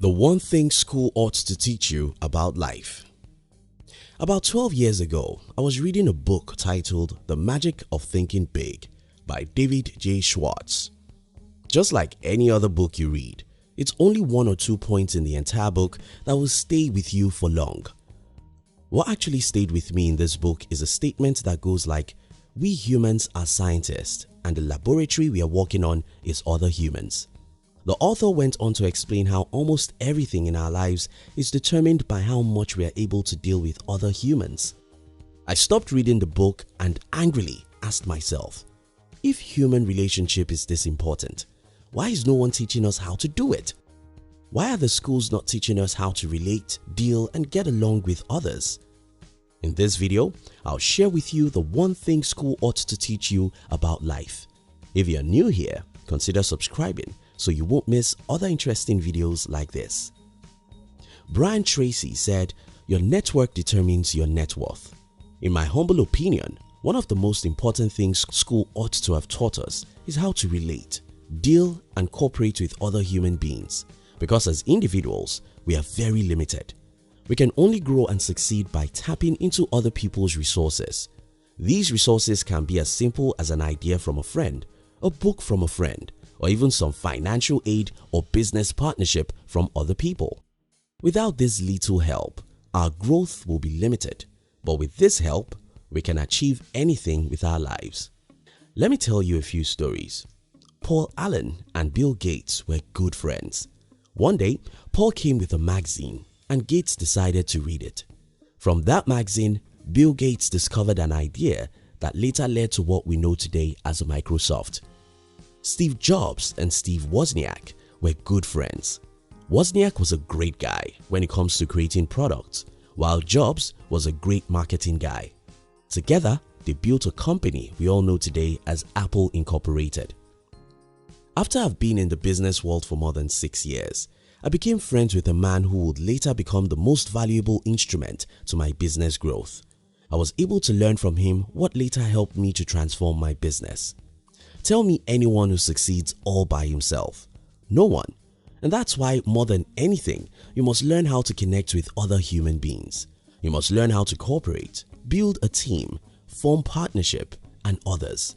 The one thing school ought to teach you about life. About 12 years ago, I was reading a book titled The Magic of Thinking Big by David J. Schwartz. Just like any other book you read, it's only 1 or 2 points in the entire book that will stay with you for long. What actually stayed with me in this book is a statement that goes like, we humans are scientists and the laboratory we are working on is other humans. The author went on to explain how almost everything in our lives is determined by how much we are able to deal with other humans. I stopped reading the book and angrily asked myself, if human relationship is this important, why is no one teaching us how to do it? Why are the schools not teaching us how to relate, deal, and get along with others? In this video, I'll share with you the one thing school ought to teach you about life. If you're new here, consider subscribing so you won't miss other interesting videos like this. Brian Tracy said, your network determines your net worth. In my humble opinion, one of the most important things school ought to have taught us is how to relate, deal, and cooperate with other human beings, because as individuals, we are very limited. We can only grow and succeed by tapping into other people's resources. These resources can be as simple as an idea from a friend, a book from a friend, or even some financial aid or business partnership from other people. Without this little help, our growth will be limited, but with this help, we can achieve anything with our lives. Let me tell you a few stories. Paul Allen and Bill Gates were good friends. One day, Paul came with a magazine and Gates decided to read it. From that magazine, Bill Gates discovered an idea that later led to what we know today as Microsoft. Steve Jobs and Steve Wozniak were good friends. Wozniak was a great guy when it comes to creating products, while Jobs was a great marketing guy. Together, they built a company we all know today as Apple Incorporated. After I've been in the business world for more than 6 years, I became friends with a man who would later become the most valuable instrument to my business growth. I was able to learn from him what later helped me to transform my business. Tell me anyone who succeeds all by himself. No one. And that's why more than anything, you must learn how to connect with other human beings. You must learn how to cooperate, build a team, form partnership, and others.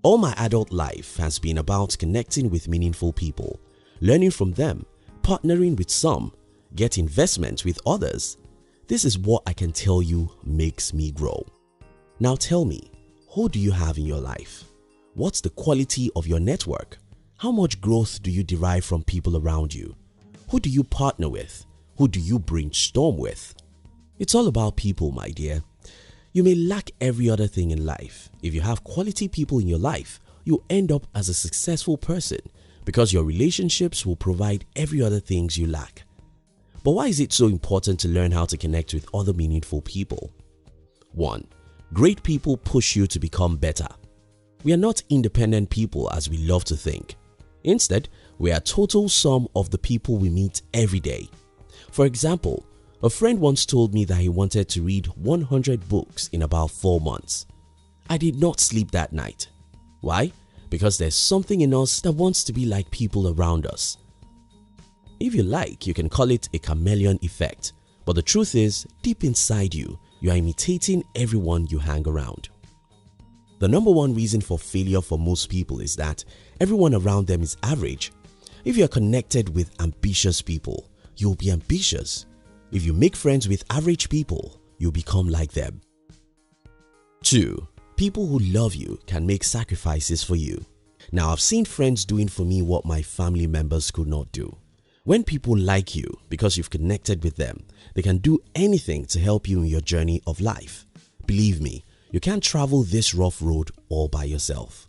All my adult life has been about connecting with meaningful people, learning from them, partnering with some, get investment with others. This is what I can tell you makes me grow. Now tell me, who do you have in your life? What's the quality of your network? How much growth do you derive from people around you? Who do you partner with? Who do you brainstorm with? It's all about people, my dear. You may lack every other thing in life. If you have quality people in your life, you'll end up as a successful person because your relationships will provide every other things you lack. But why is it so important to learn how to connect with other meaningful people? 1. Great people push you to become better. We are not independent people as we love to think. Instead, we are a total sum of the people we meet every day. For example, a friend once told me that he wanted to read 100 books in about 4 months. I did not sleep that night. Why? Because there's something in us that wants to be like people around us. If you like, you can call it a chameleon effect, but the truth is, deep inside you, you are imitating everyone you hang around. The number one reason for failure for most people is that everyone around them is average. If you are connected with ambitious people, you'll be ambitious. If you make friends with average people, you'll become like them. 2. People who love you can make sacrifices for you. Now, I've seen friends doing for me what my family members could not do. When people like you because you've connected with them, they can do anything to help you in your journey of life. Believe me, you can't travel this rough road all by yourself.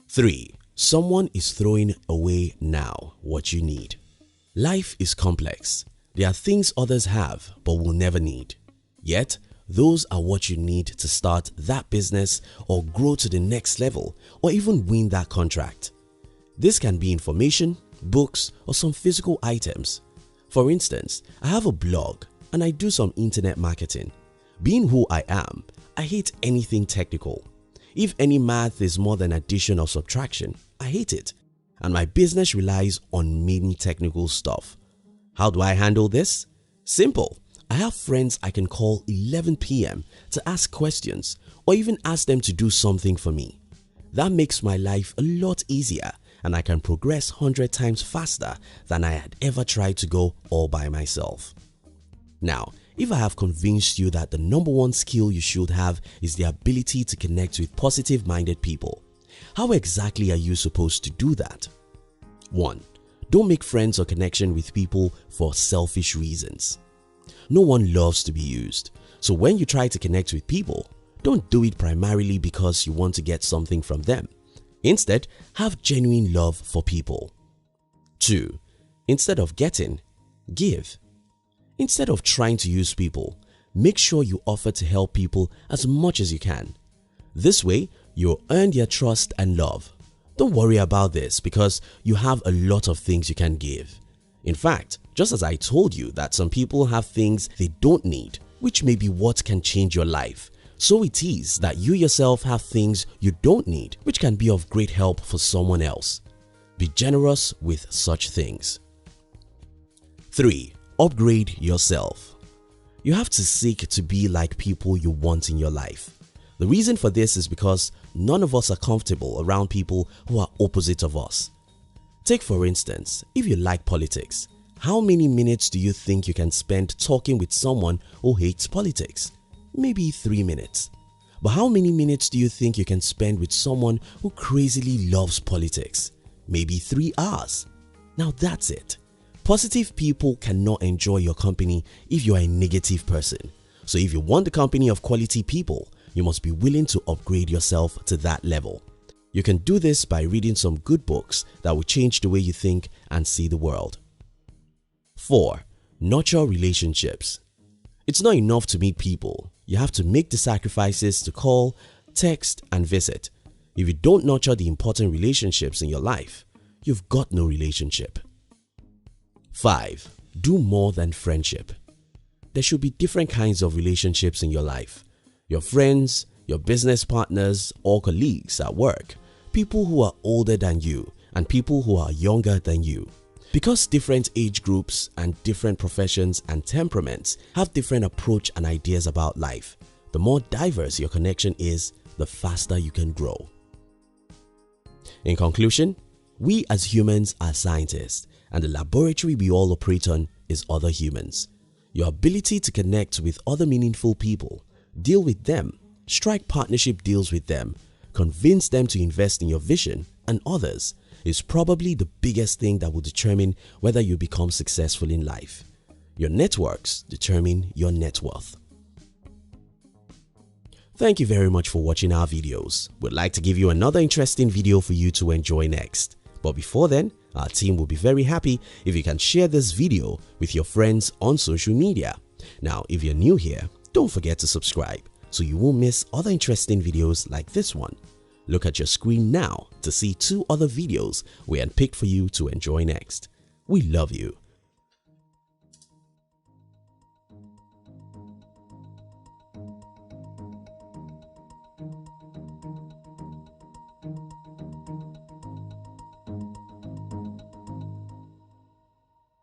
3. Someone is throwing away now what you need. Life is complex. There are things others have but will never need. Yet, those are what you need to start that business or grow to the next level or even win that contract. This can be information, books, or some physical items. For instance, I have a blog and I do some internet marketing. Being who I am, I hate anything technical. If any math is more than addition or subtraction, I hate it. and my business relies on many technical stuff. How do I handle this? Simple. I have friends I can call 11 p.m. to ask questions or even ask them to do something for me. That makes my life a lot easier and I can progress 100 times faster than I had ever tried to go all by myself. Now, if I have convinced you that the number one skill you should have is the ability to connect with positive-minded people, how exactly are you supposed to do that? 1. Don't make friends or connection with people for selfish reasons. No one loves to be used, so when you try to connect with people, don't do it primarily because you want to get something from them. Instead, have genuine love for people. 2. Instead of getting, give. Instead of trying to use people, make sure you offer to help people as much as you can. This way, you'll earn their trust and love. Don't worry about this because you have a lot of things you can give. In fact, just as I told you that some people have things they don't need, which may be what can change your life, so it is that you yourself have things you don't need, which can be of great help for someone else. Be generous with such things. 3. Upgrade yourself. You have to seek to be like people you want in your life. The reason for this is because none of us are comfortable around people who are opposite of us. Take for instance, if you like politics, how many minutes do you think you can spend talking with someone who hates politics? Maybe 3 minutes. But how many minutes do you think you can spend with someone who crazily loves politics? Maybe 3 hours. Now that's it. Positive people cannot enjoy your company if you are a negative person. So if you want the company of quality people, you must be willing to upgrade yourself to that level. You can do this by reading some good books that will change the way you think and see the world. 4. Nurture relationships. It's not enough to meet people. You have to make the sacrifices to call, text, and visit. If you don't nurture the important relationships in your life, you've got no relationship. 5. Do more than friendship. There should be different kinds of relationships in your life. Your friends, your business partners or colleagues at work, people who are older than you and people who are younger than you. Because different age groups and different professions and temperaments have different approach and ideas about life, the more diverse your connection is, the faster you can grow. In conclusion, we as humans are scientists and the laboratory we all operate on is other humans. Your ability to connect with other meaningful people, deal with them, strike partnership deals with them, convince them to invest in your vision and others is probably the biggest thing that will determine whether you become successful in life. Your networks determine your net worth. Thank you very much for watching our videos. We'd like to give you another interesting video for you to enjoy next. But before then, our team will be very happy if you can share this video with your friends on social media. Now, if you're new here, don't forget to subscribe so you won't miss other interesting videos like this one. Look at your screen now to see 2 other videos we handpicked for you to enjoy next. We love you.